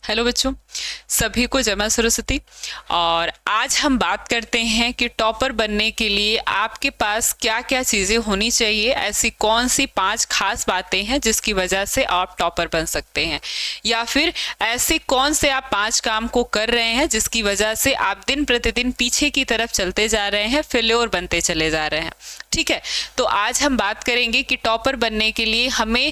Hello बच्चों, सभी को जय मां सरस्वती। और आज हम बात करते हैं कि टॉपर बनने के लिए आपके पास क्या क्या चीज़ें होनी चाहिए। ऐसी कौन सी 5 खास बातें हैं जिसकी वजह से आप टॉपर बन सकते हैं, या फिर ऐसे कौन से आप 5 काम को कर रहे हैं जिसकी वजह से आप दिन प्रतिदिन पीछे की तरफ चलते जा रहे हैं, फेल्योर बनते चले जा रहे हैं। ठीक है, तो आज हम बात करेंगे कि टॉपर बनने के लिए हमें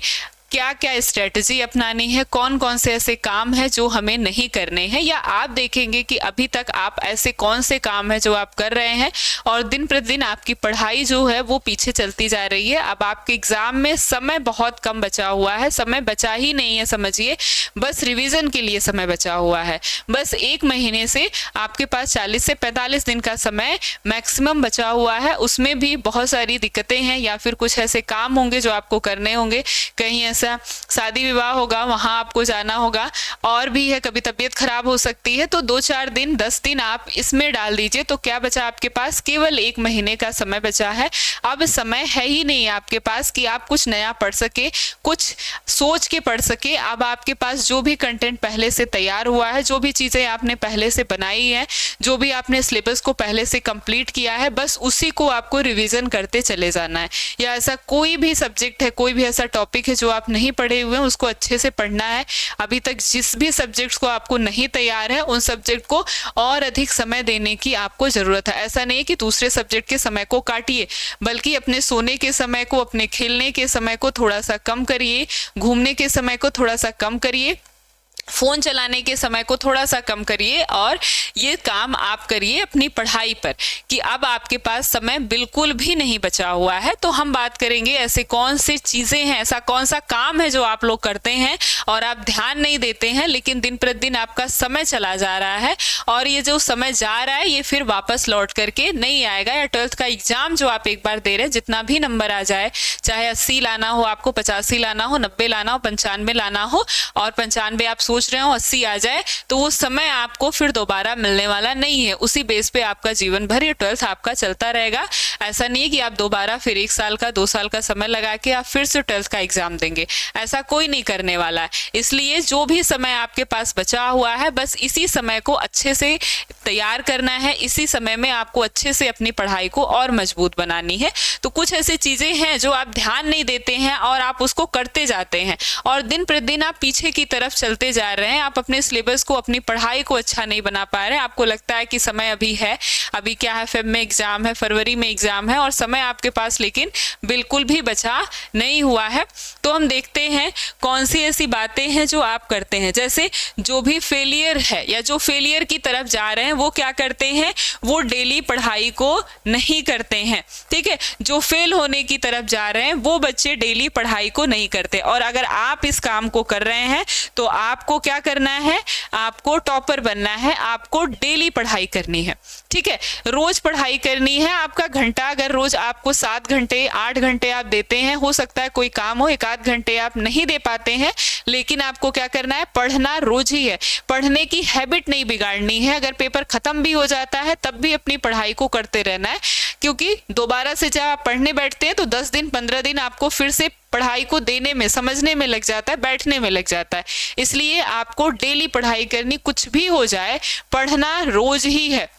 क्या क्या स्ट्रेटजी अपनानी है, कौन कौन से ऐसे काम हैं जो हमें नहीं करने हैं, या आप देखेंगे कि अभी तक आप ऐसे कौन से काम हैं जो आप कर रहे हैं और दिन प्रतिदिन आपकी पढ़ाई जो है वो पीछे चलती जा रही है। अब आपके एग्जाम में समय बहुत कम बचा हुआ है, समय बचा ही नहीं है, समझिए बस रिवीजन के लिए समय बचा हुआ है। बस 1 महीने से आपके पास 40 से 45 दिन का समय मैक्सिमम बचा हुआ है। उसमें भी बहुत सारी दिक्कतें हैं, या फिर कुछ ऐसे काम होंगे जो आपको करने होंगे। कहीं ऐसा शादी विवाह होगा, वहां आपको जाना होगा, और भी है कभी तबीयत खराब हो सकती है। तो 2-4 दिन 10 दिन आप इसमें डाल दीजिए, तो क्या बचा आपके पास? केवल 1 महीने का समय बचा है। अब समय है ही नहीं आपके पास कि आप कुछ नया पढ़ सके, कुछ सोच के पढ़ सके। अब आपके पास जो भी कंटेंट पहले से तैयार हुआ है, जो भी चीजें आपने पहले से बनाई है, जो भी आपने सिलेबस को पहले से कंप्लीट किया है, बस उसी को आपको रिवीजन करते चले जाना है। या ऐसा कोई भी सब्जेक्ट है, कोई भी ऐसा टॉपिक है जो आप नहीं पढ़े हुए हैं, उसको अच्छे से पढ़ना है। अभी तक जिस भी सब्जेक्ट्स को आपको नहीं तैयार है, उन सब्जेक्ट को और अधिक समय देने की आपको जरूरत है। ऐसा नहीं कि दूसरे सब्जेक्ट के समय को काटिए, बल्कि अपने सोने के समय को, अपने खेलने के समय को थोड़ा सा कम करिए, घूमने के समय को थोड़ा सा कम करिए, फोन चलाने के समय को थोड़ा सा कम करिए, और ये काम आप करिए अपनी पढ़ाई पर कि अब आपके पास समय बिल्कुल भी नहीं बचा हुआ है। तो हम बात करेंगे ऐसे कौन सी चीजें हैं, ऐसा कौन सा काम है जो आप लोग करते हैं और आप ध्यान नहीं देते हैं, लेकिन दिन प्रतिदिन आपका समय चला जा रहा है, और ये जो समय जा रहा है ये फिर वापस लौट करके नहीं आएगा। या 12th का एग्जाम जो आप एक बार दे रहे हैं, जितना भी नंबर आ जाए, चाहे 80 लाना हो आपको, 85 लाना हो, 90 लाना हो, 95 लाना हो, और 95 आप सोच रहे हो 80 आ जाए, तो वो समय आपको फिर दोबारा मिलने वाला नहीं है। उसी बेस पे आपका जीवन भर ये 12th आपका चलता रहेगा। ऐसा नहीं है कि आप दोबारा फिर 1 साल का 2 साल का समय लगा के आप फिर से 12th का एग्जाम देंगे, ऐसा कोई नहीं करने वाला है। इसलिए जो भी समय आपके पास बचा हुआ है, बस इसी समय को अच्छे से तैयार करना है, इसी समय में आपको अच्छे से अपनी पढ़ाई को और मजबूत बनानी है। तो कुछ ऐसी चीजें हैं जो आप ध्यान नहीं देते हैं और आप उसको करते जाते हैं, और दिन प्रतिदिन आप पीछे की तरफ चलते जा रहे हैं। आप अपने सिलेबस को, अपनी पढ़ाई को अच्छा नहीं बना पा रहे हैं। आपको लगता है कि समय अभी है, अभी क्या है, फेब में एग्जाम है, फरवरी में एग्जाम है, और समय आपके पास लेकिन बिल्कुल भी बचा नहीं हुआ है। तो हम देखते हैं कौन सी ऐसी बातें हैं जो आप करते हैं। जैसे जो भी फेलियर है या जो फेलियर की तरफ जा रहे हैं, वो क्या करते हैं? वो डेली पढ़ाई को नहीं करते हैं। ठीक है, जो फेल होने की तरफ जा रहे हैं वो बच्चे डेली पढ़ाई को नहीं करते। और अगर आप इस काम को कर रहे हैं तो आपको क्या करना है? आपको टॉपर बनना है, आपको डेली पढ़ाई करनी है। ठीक है, रोज पढ़ाई करनी है। आपका घंटा अगर रोज आपको 7 घंटे 8 घंटे आप देते हैं, हो सकता है कोई काम हो 1 आध घंटे आप नहीं दे पाते हैं, लेकिन आपको क्या करना है? पढ़ना रोज ही है। पढ़ने की हैबिट नहीं बिगाड़नी है। अगर पेपर खत्म भी हो जाता है तब भी अपनी पढ़ाई को करते रहना है, क्योंकि दोबारा से जब आप पढ़ने बैठते हैं तो 10 दिन 15 दिन आपको फिर से पढ़ाई को देने में, समझने में लग जाता है, बैठने में लग जाता है। इसलिए आपको डेली पढ़ाई करनी, कुछ भी हो जाए पढ़ना रोज ही है।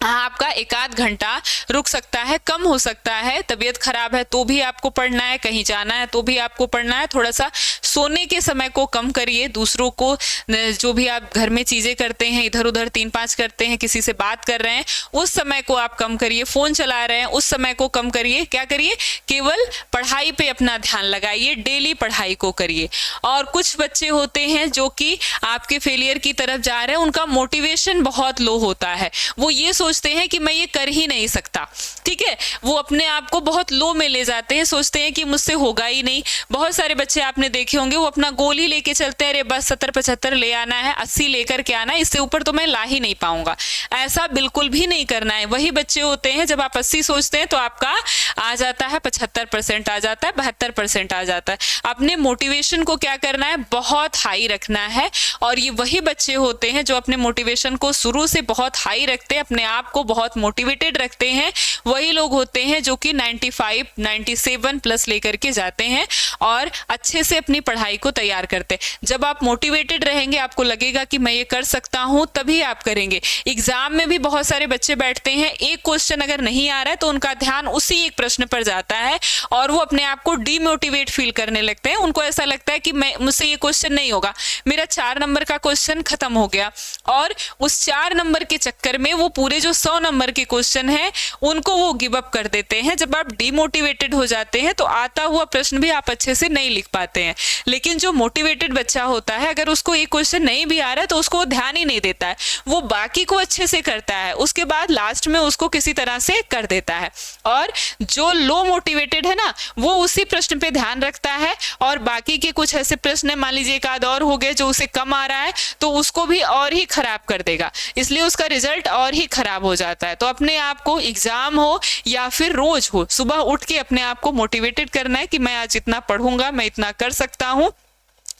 आपका 1 आध घंटा रुक सकता है, कम हो सकता है, तबीयत खराब है तो भी आपको पढ़ना है, कहीं जाना है तो भी आपको पढ़ना है। थोड़ा सा सोने के समय को कम करिए, दूसरों को जो भी आप घर में चीजें करते हैं, इधर उधर 3-5 करते हैं, किसी से बात कर रहे हैं, उस समय को आप कम करिए। फोन चला रहे हैं उस समय को कम करिए। क्या करिए? केवल पढ़ाई पे अपना ध्यान लगाइए, डेली पढ़ाई को करिए। और कुछ बच्चे होते हैं जो कि आपके फेलियर की तरफ जा रहे हैं, उनका मोटिवेशन बहुत लो होता है, वो ये सोचते हैं कि मैं ये कर ही नहीं सकता। ठीक है, वो अपने आप को बहुत लो में ले जाते हैं, सोचते हैं कि मुझसे होगा ही नहीं। बहुत सारे बच्चे आपने देखे होंगे, वो अपना गोल ही लेके चलते हैं, अरे बस 70-75 ले आना है, 80 लेकर के आना है, इससे ऊपर तो मैं ला ही नहीं पाऊंगा। ऐसा बिल्कुल भी नहीं करना है। वही बच्चे होते हैं जब आप 80 सोचते हैं तो आपका आ जाता है 75% आ जाता है, 72% आ जाता है। अपने मोटिवेशन को क्या करना है? बहुत हाई रखना है। और ये वही बच्चे होते हैं जो अपने मोटिवेशन को शुरू से बहुत हाई रखते हैं, अपने आप आप को बहुत मोटिवेटेड रखते हैं वही लोग होते हैं जो कि 95, 97 प्लस लेकर के जाते हैं और अच्छे से अपनी पढ़ाई को तैयार करते हैं। जब आप मोटिवेटेड रहेंगे, आपको लगेगा कि मैं ये कर सकता हूं, तभी आप करेंगे। एग्जाम में भी बहुत सारे बच्चे बैठते हैं, एक क्वेश्चन अगर नहीं आ रहा है तो उनका ध्यान उसी एक प्रश्न पर जाता है और वो अपने आप को डीमोटिवेट फील करने लगते हैं। उनको ऐसा लगता है कि मुझसे ये क्वेश्चन नहीं होगा, मेरा 4 नंबर का क्वेश्चन खत्म हो गया, और उस 4 नंबर के चक्कर में वो पूरे जो 100 नंबर के क्वेश्चन है उनको वो गिव अप कर देते हैं। जब आप डीमोटिवेटेड हो जाते हैं तो आता हुआ प्रश्न भी आप अच्छे से नहीं लिख पाते हैं। लेकिन जो मोटिवेटेड बच्चा होता है, अगर उसको एक क्वेश्चन नहीं भी आ रहा है तो उसको ध्यान ही नहीं देता है, वो बाकी को अच्छे से करता है, उसके बाद लास्ट में उसको किसी तरह से कर देता है। और जो लो मोटिवेटेड है ना, वो उसी प्रश्न पे ध्यान रखता है और बाकी के कुछ ऐसे प्रश्न, मान लीजिए एक आध और हो गए जो उसे कम आ रहा है, तो उसको भी और ही खराब कर देगा, इसलिए उसका रिजल्ट और ही खराब हो जाता है। तो अपने आप को, एग्जाम हो या फिर रोज हो, सुबह उठ के अपने आप को मोटिवेटेड करना है कि मैं आज इतना पढ़ूंगा, मैं इतना कर सकता हूं,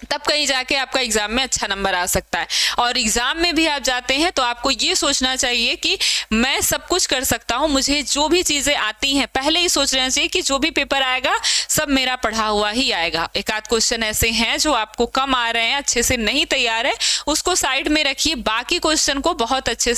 तब कहीं जाके आपका एग्जाम में अच्छा नंबर आ सकता है। और एग्जाम में भी आप जाते हैं तो आपको ये सोचना चाहिए कि मैं सब कुछ कर सकता हूं, मुझे जो भी चीजें आती हैं, पहले ही सोच लेना चाहिए कि जो भी पेपर आएगा सब मेरा पढ़ा हुआ ही आएगा। एक आध क्वेश्चन ऐसे हैं जो आपको कम आ रहे हैं, अच्छे से नहीं तैयार है, उसको साइड में रखिए, बाकी क्वेश्चन को बहुत अच्छे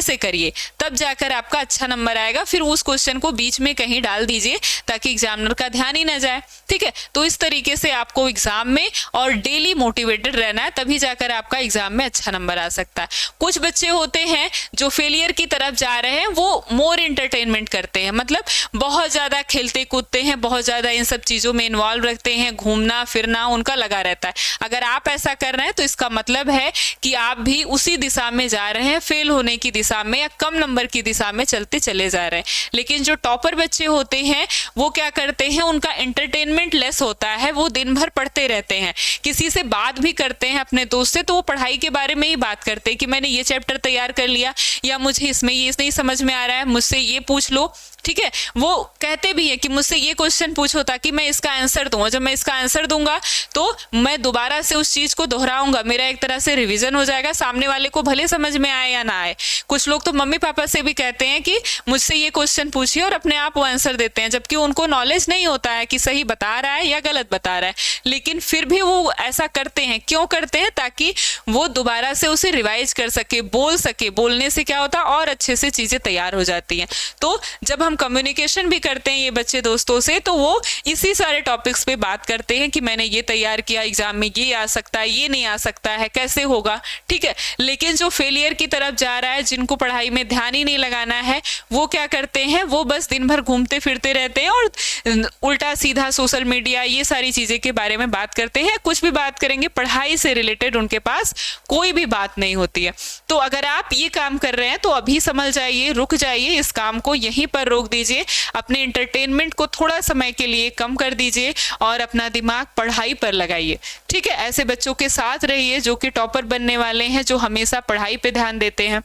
से करिए, तब जाकर आपका अच्छा नंबर आएगा। फिर उस क्वेश्चन को बीच में कहीं डाल दीजिए ताकि एग्जामिनर का ध्यान ही ना जाए। ठीक है, तो इस तरीके से आपको एग्जाम में और डेली मोटिवेटेड रहना है, तभी जाकर आपका एग्जाम में अच्छा नंबर आ सकता है। कुछ बच्चे होते हैं जो फेलियर की तरफ जा रहे हैं, वो मोर एंटरटेनमेंट करते हैं, मतलब बहुत ज्यादा खेलते कूदते हैं, बहुत ज्यादा इन सब चीजों में इन्वॉल्व रखते हैं, घूमना फिरना उनका लगा रहता है। अगर आप ऐसा कर रहे हैं तो इसका मतलब है कि आप भी उसी दिशा में जा रहे हैं, फेल होने की दिशा में या कम नंबर की दिशा में चलते चले जा रहे हैं। लेकिन जो टॉपर बच्चे होते हैं वो क्या करते हैं, उनका एंटरटेनमेंट लेस होता है, वो दिन भर पढ़ते रहते हैं, किसी से बात भी करते हैं अपने दोस्त से तो वो पढ़ाई के बारे में ही बात करते हैं कि मैंने ये चैप्टर तैयार कर लिया, या मुझे इसमें ये नहीं समझ में आ रहा है, मुझसे ये पूछ लो। ठीक है, वो कहते भी है कि मुझसे ये क्वेश्चन पूछो ताकि मैं इसका आंसर दूंगा, जब मैं इसका आंसर दूंगा तो मैं दोबारा से उस चीज को दोहराऊंगा, मेरा एक तरह से रिवीजन हो जाएगा, सामने वाले को भले समझ में आए या ना आए। कुछ लोग तो मम्मी पापा से भी कहते हैं कि मुझसे ये क्वेश्चन पूछिए और अपने आप वो आंसर देते हैं, जबकि उनको नॉलेज नहीं होता है कि सही बता रहा है या गलत बता रहा है, लेकिन फिर भी वो ऐसा करते हैं। क्यों करते हैं? ताकि वो दोबारा से उसे रिवाइज कर सके, बोल सके। बोलने से क्या होता है, और अच्छे से चीजें तैयार हो जाती हैं। तो जब हम कम्युनिकेशन भी करते हैं ये बच्चे दोस्तों से, तो वो इसी सारे टॉपिक्स पे बात करते हैं कि मैंने ये तैयार किया, एग्जाम में ये आ सकता है, ये नहीं आ सकता है, कैसे होगा। ठीक है, लेकिन जो फेलियर की तरफ जा रहा है, जिनको पढ़ाई में ध्यान ही नहीं लगाना है, वो क्या करते हैं, वो बस दिन भर घूमते फिरते रहते हैं और उल्टा सीधा सोशल मीडिया ये सारी चीजें के बारे में बात करते हैं। कुछ भी बात करेंगे, पढ़ाई से रिलेटेड उनके पास कोई भी बात नहीं होती है। तो अगर आप ये काम कर रहे हैं तो अभी समझ जाइए, रुक जाइए, इस काम को यहीं पर रोक दीजिए, अपने एंटरटेनमेंट को थोड़ा समय के लिए कम कर दीजिए और अपना दिमाग पढ़ाई पर लगाइए। ठीक है, ऐसे बच्चों के साथ रहिए जो कि टॉपर बनने वाले हैं, जो हमेशा पढ़ाई पे ध्यान देते हैं।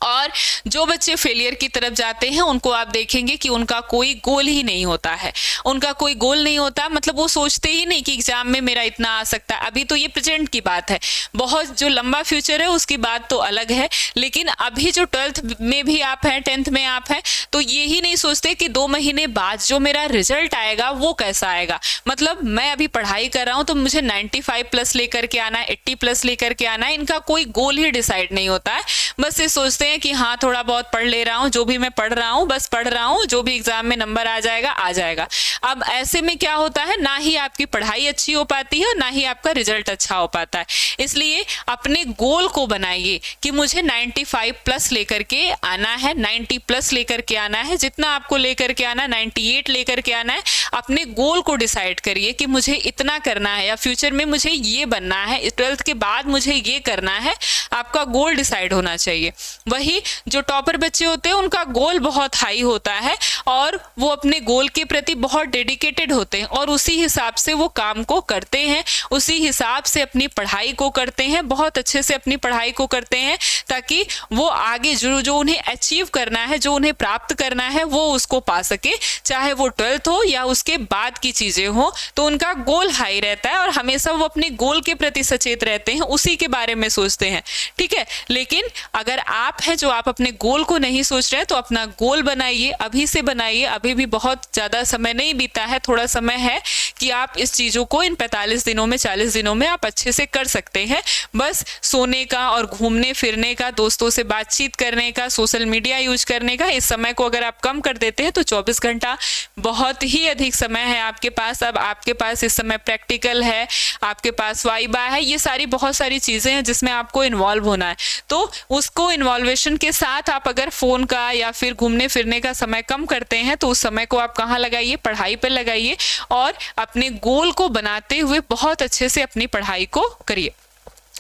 और जो बच्चे फेलियर की तरफ जाते हैं उनको आप देखेंगे कि उनका कोई गोल ही नहीं होता है, उनका कोई गोल नहीं होता, मतलब वो सोचते ही नहीं कि एग्जाम में मेरा इतना आ सकता है। अभी तो ये प्रेजेंट की बात है, बहुत जो लंबा फ्यूचर है उसकी बात तो अलग है, लेकिन अभी जो 12th में भी आप हैं, 10th में आप हैं, तो ये ही नहीं सोचते कि 2 महीने बाद जो मेरा रिजल्ट आएगा वो कैसा आएगा। मतलब मैं अभी पढ़ाई कर रहा हूँ तो मुझे 95 प्लस लेकर के आना है, 80 प्लस लेकर के आना है, इनका कोई गोल ही डिसाइड नहीं होता है। बस ये सोचते हैं कि हाँ थोड़ा बहुत पढ़ ले रहा हूँ, जो भी मैं पढ़ रहा हूँ बस पढ़ रहा हूँ, जो भी एग्जाम में नंबर आ जाएगा आ जाएगा। अब ऐसे में क्या होता है, ना ही आपकी पढ़ाई अच्छी हो पाती है, ना ही आपका रिजल्ट अच्छा हो पाता है। इसलिए अपने गोल को बनाइए कि मुझे 95 प्लस लेकर के आना है, 90 प्लस लेकर के आना है, जितना आपको लेकर के आना, 98 लेकर के आना है। अपने गोल को डिसाइड करिए कि मुझे इतना करना है या फ्यूचर में मुझे ये बनना है, 12th के बाद मुझे ये करना है। आपका गोल डिसाइड होना चाहिए। वही जो टॉपर बच्चे होते हैं उनका गोल बहुत हाई होता है और वो अपने गोल के प्रति बहुत डेडिकेटेड होते हैं और उसी हिसाब से वो काम को करते हैं, उसी हिसाब से अपनी पढ़ाई को करते हैं, बहुत अच्छे से अपनी पढ़ाई को करते हैं, ताकि वो आगे जो उन्हें अचीव करना है, जो उन्हें प्राप्त करना है, वो उसको पा सके, चाहे वो 12th हो या उसके बाद की चीजें हो। तो उनका गोल हाई रहता है और हमेशा वो अपने गोल के प्रति सचेत रहते हैं, उसी के बारे में सोचते हैं। ठीक है, लेकिन अगर आप है जो आप अपने गोल को नहीं सोच रहे हैं तो अपना गोल बनाइए, अभी से बनाइए। अभी भी बहुत ज़्यादा समय नहीं बीता है, थोड़ा समय है कि आप इस चीज़ों को इन 45 दिनों में 40 दिनों में आप अच्छे से कर सकते हैं। बस सोने का और घूमने फिरने का, दोस्तों से बातचीत करने का, सोशल मीडिया यूज करने का, इस समय को अगर आप कम कर देते हैं तो 24 घंटा बहुत ही अधिक समय है आपके पास। अब आपके पास इस समय प्रैक्टिकल है, आपके पास वाइबा है, ये सारी बहुत सारी चीज़ें हैं जिसमें आपको इन्वॉल्व होना है। तो उसको इन्वॉल्वेशन के साथ आप अगर फ़ोन का या फिर घूमने फिरने का समय कम करते हैं तो उस समय को आप कहाँ लगाइए, पढ़ाई पर लगाइए और अपने गोल को बनाते हुए बहुत अच्छे से अपनी पढ़ाई को करिए।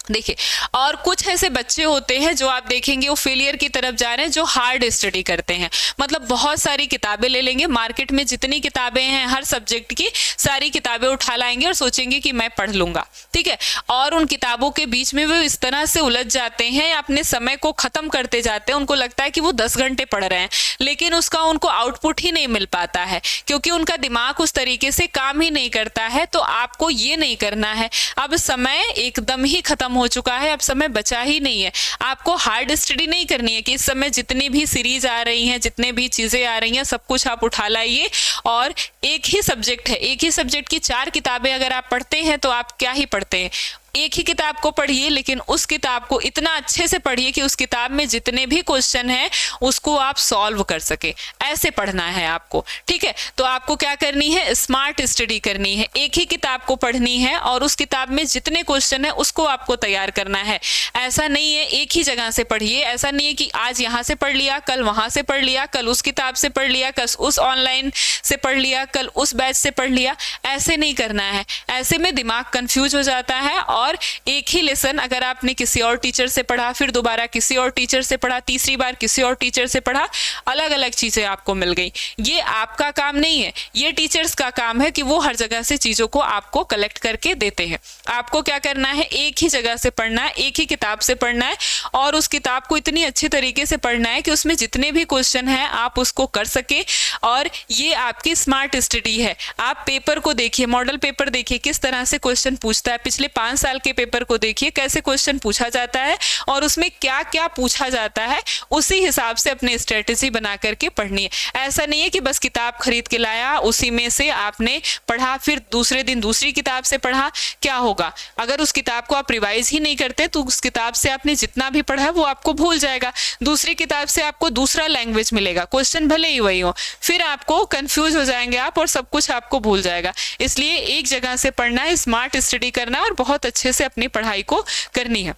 देखिए, और कुछ ऐसे बच्चे होते हैं जो आप देखेंगे वो फेलियर की तरफ जा रहे हैं, जो हार्ड स्टडी करते हैं। मतलब बहुत सारी किताबें ले लेंगे, मार्केट में जितनी किताबें हैं हर सब्जेक्ट की सारी किताबें उठा लाएंगे और सोचेंगे कि मैं पढ़ लूंगा, ठीक है। और उन किताबों के बीच में वो इस तरह से उलझ जाते हैं, अपने समय को खत्म करते जाते हैं। उनको लगता है कि वो 10 घंटे पढ़ रहे हैं, लेकिन उसका उनको आउटपुट ही नहीं मिल पाता है क्योंकि उनका दिमाग उस तरीके से काम ही नहीं करता है। तो आपको ये नहीं करना है। अब समय एकदम ही खत्म हो चुका है, अब समय बचा ही नहीं है। आपको हार्ड स्टडी नहीं करनी है कि इस समय जितनी भी सीरीज आ रही हैं, जितने भी चीजें आ रही हैं, सब कुछ आप उठा लाइए। और एक ही सब्जेक्ट है, एक ही सब्जेक्ट की 4 किताबें अगर आप पढ़ते हैं तो आप क्या ही पढ़ते हैं, एक ही किताब को पढ़िए, लेकिन उस किताब को इतना अच्छे से पढ़िए कि उस किताब में जितने भी क्वेश्चन हैं उसको आप सॉल्व कर सके। ऐसे पढ़ना है आपको, ठीक है। तो आपको क्या करनी है, स्मार्ट स्टडी करनी है। एक ही किताब को पढ़नी है और उस किताब में जितने क्वेश्चन है उसको आपको तैयार करना है। ऐसा नहीं है एक ही जगह से पढ़िए, ऐसा नहीं है कि आज यहाँ से पढ़ लिया, कल वहां से पढ़ लिया, कल उस किताब से पढ़ लिया, कल उस ऑनलाइन से पढ़ लिया, कल उस बैच से पढ़ लिया। ऐसे नहीं करना है, ऐसे में दिमाग कंफ्यूज हो जाता है। और एक ही लेसन अगर आपने किसी और टीचर से पढ़ा, फिर दोबारा किसी और टीचर से पढ़ा, तीसरी बार किसी और टीचर से पढ़ा, अलग अलग चीजें आपको मिल गई। ये आपका काम नहीं है, ये टीचर्स का काम है कि वो हर जगह से चीजों को आपको कलेक्ट करके देते हैं। आपको क्या करना है, एक ही जगह से पढ़ना है, एक ही किताब से पढ़ना है और उस किताब को इतनी अच्छी तरीके से पढ़ना है कि उसमें जितने भी क्वेश्चन हैं आप उसको कर सके। और ये आपकी स्मार्ट स्टडी है। आप पेपर को देखिए, मॉडल पेपर देखिए किस तरह से क्वेश्चन पूछता है, पिछले 5 साल के पेपर को देखिए कैसे क्वेश्चन पूछा जाता है और उसमें क्या क्या पूछा जाता है, उसी हिसाब से अपनी स्ट्रेटेजी बना करके पढ़नी है। ऐसा नहीं है कि बस किताब खरीद के लाया, उसी में से आपने पढ़ा, फिर दूसरे दिन दूसरी किताब से पढ़ा। क्या होगा, अगर उस किताब को आप रिवाइज ही नहीं करते तो उस किताब से आपने जितना भी पढ़ा है वो आपको भूल जाएगा। दूसरी किताब से आपको दूसरा लैंग्वेज मिलेगा, क्वेश्चन भले ही वही हो, फिर आपको कंफ्यूज हो जाएंगे आप और सब कुछ आपको भूल जाएगा। इसलिए एक जगह से पढ़ना है, स्मार्ट स्टडी करना है और बहुत अच्छे से अपनी पढ़ाई को करनी है,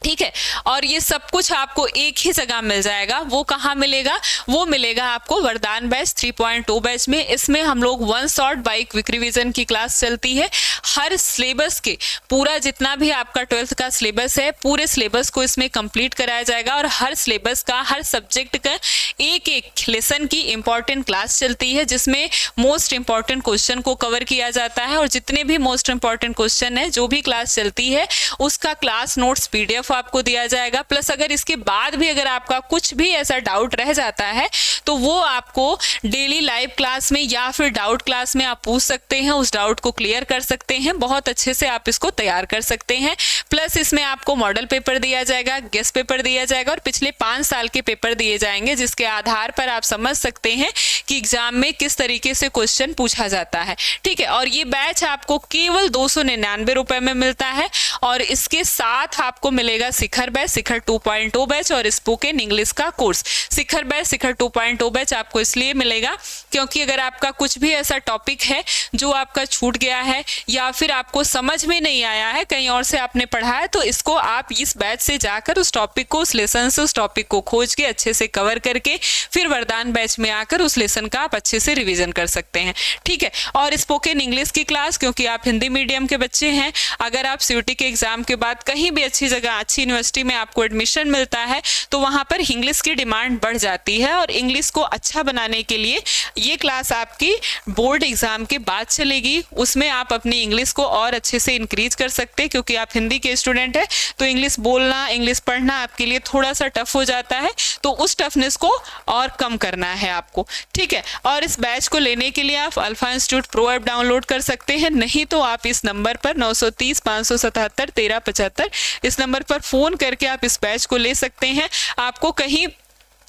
ठीक है। और ये सब कुछ आपको एक ही जगह मिल जाएगा। वो कहाँ मिलेगा, वो मिलेगा आपको वरदान बैच 3.2 बैच में। इसमें हम लोग 1 शॉट बाय क्विक रिवीजन की क्लास चलती है। हर सिलेबस के पूरा जितना भी आपका 12th का सिलेबस है, पूरे सिलेबस को इसमें कंप्लीट कराया जाएगा और हर सिलेबस का, हर सब्जेक्ट का एक एक लेसन की इंपॉर्टेंट क्लास चलती है जिसमें मोस्ट इंपॉर्टेंट क्वेश्चन को कवर किया जाता है। और जितने भी मोस्ट इंपॉर्टेंट क्वेश्चन है, जो भी क्लास चलती है, उसका क्लास नोट्स PDF आपको दिया जाएगा। प्लस अगर इसके बाद भी अगर आपका कुछ भी ऐसा डाउट रह जाता है तो वो आपको डेली लाइव क्लास में या फिर डाउट क्लास में आप पूछ सकते हैं, उस डाउट को क्लियर कर सकते हैं। बहुत अच्छे से आप इसको तैयार कर सकते हैं। प्लस इसमें आपको मॉडल पेपर दिया जाएगा, गेस्ट पेपर दिया जाएगा और पिछले 5 साल के पेपर दिए जाएंगे, जिसके आधार पर आप समझ सकते हैं कि एग्जाम में किस तरीके से क्वेश्चन पूछा जाता है, ठीक है। और ये बैच आपको केवल 299 रुपए में मिलता है और इसके साथ आपको मिलेगा शिखर बैच, शिखर 2.0 बैच और स्पोकन इंग्लिश का कोर्स। शिखर बैच, शिखर 2.0 बैच आपको इसलिए मिलेगा क्योंकि अगर आपका कुछ भी ऐसा टॉपिक है जो आपका छूट गया है या फिर आपको समझ में नहीं आया है, कहीं और से आपने पढ़ा है, तो इसको आप इस बैच से जाकर उस टॉपिक को, उस लेसन से उस टॉपिक को खोज के अच्छे से कवर करके फिर वरदान बैच में आकर उस लेसन का आप अच्छे से रिवीजन कर सकते हैं, ठीक है। और स्पोकन इंग्लिश की क्लास, क्योंकि आप हिंदी मीडियम के बच्चे हैं, अगर आप CUET के एग्जाम के बाद कहीं भी अच्छी जगह, अच्छी यूनिवर्सिटी में आपको एडमिशन मिलता है तो वहां पर इंग्लिश की डिमांड बढ़ जाती है और इंग्लिश को अच्छा बनाने के लिए ये क्लास आपकी बोर्ड एग्जाम के बाद चलेगी। उसमें आप अपनी इंग्लिश को और अच्छे से इंक्रीज कर सकते हैं क्योंकि आप हिंदी के के स्टूडेंट है तो इंग्लिश बोलना, इंग्लिश पढ़ना आपके लिए थोड़ा सा टफ हो जाता है, तो उस टफनेस को और कम करना है आपको, ठीक है। और इस बैच को लेने के लिए आप alpha institute pro app download कर सकते हैं, नहीं तो आप इस नंबर पर 930 577 1375 इस नंबर पर फोन करके आप इस बैच को ले सकते हैं। आपको कहीं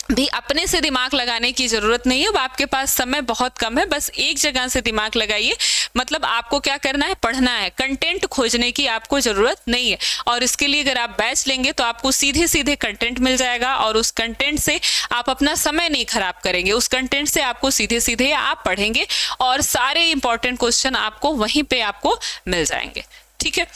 भी अपने से दिमाग लगाने की जरूरत नहीं है, अब आपके पास समय बहुत कम है, बस एक जगह से दिमाग लगाइए। मतलब आपको क्या करना है, पढ़ना है, कंटेंट खोजने की आपको जरूरत नहीं है। और इसके लिए अगर आप बैच लेंगे तो आपको सीधे सीधे कंटेंट मिल जाएगा और उस कंटेंट से आप अपना समय नहीं खराब करेंगे, उस कंटेंट से आपको सीधे सीधे आप पढ़ेंगे और सारे इंपॉर्टेंट क्वेश्चन आपको वहीं पे आपको मिल जाएंगे, ठीक है।